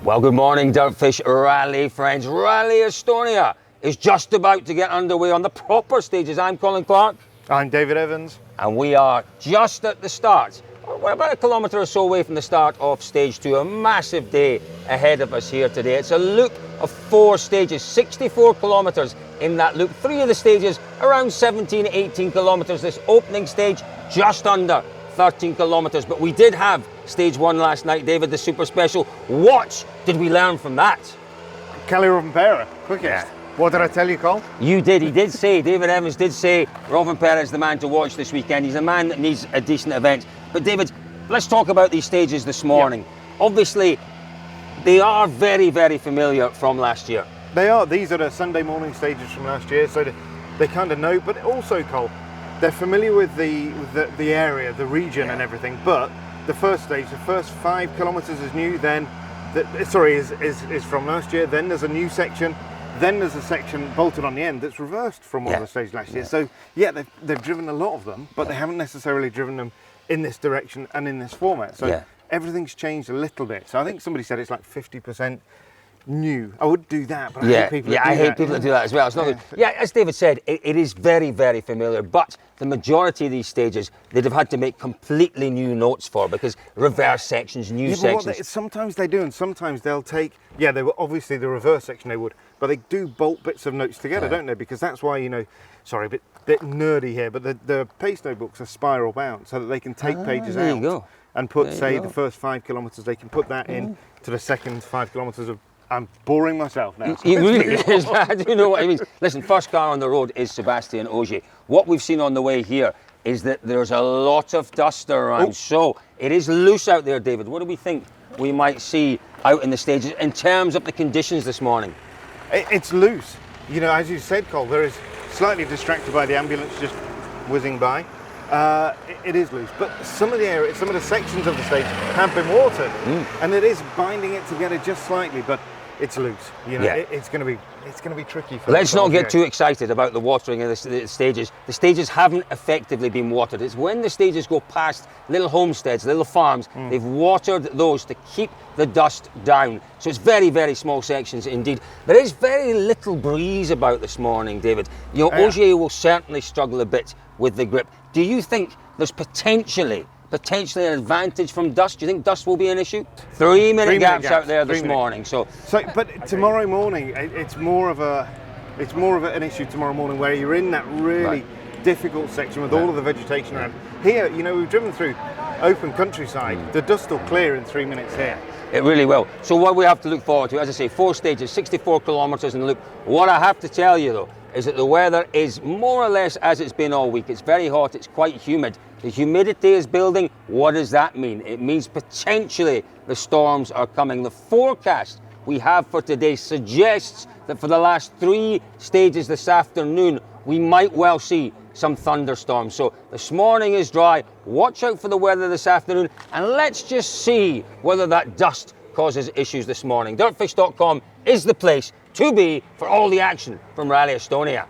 Well, good morning, DirtFish Rally friends. Rally Estonia is just about to get underway on the proper stages. I'm Colin Clark. I'm David Evans. And we are just at the start. We're about a kilometre or so away from the start of stage 2. A massive day ahead of us here today. It's a loop of 4 stages, 64 kilometres in that loop. 3 of the stages around 17, 18 kilometres. This opening stage just under 13 kilometres. But we did have stage 1 last night, David, the super special. What did we learn from that? Kelly Rovanpera, quickest. Yeah. What did I tell you, Cole? You did. He did say, David Evans did say, Rovanpera is the man to watch this weekend. He's a man that needs a decent event. But David, let's talk about these stages this morning. Yeah. Obviously, they are very, very familiar from last year. They are. These are the Sunday morning stages from last year, so they kind of know. But also, Cole, they're familiar with the area, the region, and everything. But the first stage, the first 5 kilometres is new. Then, is from last year. Then there's a new section. Then there's a section bolted on the end that's reversed from one of the stages last year. So yeah, they've driven a lot of them, but they haven't necessarily driven them in this direction and in this format. So everything's changed a little bit. So I think somebody said it's like 50% new. I would do that, but I hate people that do that. I hate people that do that as well. It's not good. Yeah, as David said, it is very, very familiar, but the majority of these stages, they'd have had to make completely new notes for, because reverse sections, new sections. Sometimes they do, and sometimes they'll take, they were obviously the reverse section they would, but they do bolt bits of notes together, don't they? Because that's why, sorry, a bit nerdy here, but the pace notebooks are spiral bound, so that they can take pages out and put, say, the first 5 kilometres, they can put that in to the second 5 kilometres of. I'm boring myself now. He really is. I do know what he means. Listen, first car on the road is Sebastian Ogier. What we've seen on the way here is that there's a lot of dust around. So it is loose out there, David. What do we think we might see out in the stages in terms of the conditions this morning? It's loose. As you said, Cole, there is slightly distracted by the ambulance just whizzing by. It is loose, but some of the sections of the stage have been watered, and it is binding it together just slightly, but it's loose. It's going to be tricky for. Let's not get too excited about the watering of the stages. The stages haven't effectively been watered. It's when the stages go past little homesteads, little farms, they've watered those to keep the dust down. So it's very, very small sections indeed. There is very little breeze about this morning, David. Ogier will certainly struggle a bit with the grip. Do you think there's potentially an advantage from dust? Do you think dust will be an issue? 3-minute gaps out there this morning. But tomorrow morning, it's more of an issue tomorrow morning, where you're in that really difficult section with all of the vegetation around. Here, we've driven through open countryside. The dust will clear in 3 minutes here. It really will. So what we have to look forward to, as I say, 4 stages, 64 kilometres in the loop. What I have to tell you though, is that the weather is more or less as it's been all week. It's very hot, it's quite humid. The humidity is building. What does that mean? It means potentially the storms are coming. The forecast we have for today suggests that for the last 3 stages this afternoon, we might well see some thunderstorms. So this morning is dry. Watch out for the weather this afternoon, and let's just see whether that dust causes issues this morning. DirtFish.com is the place to be for all the action from Rally Estonia.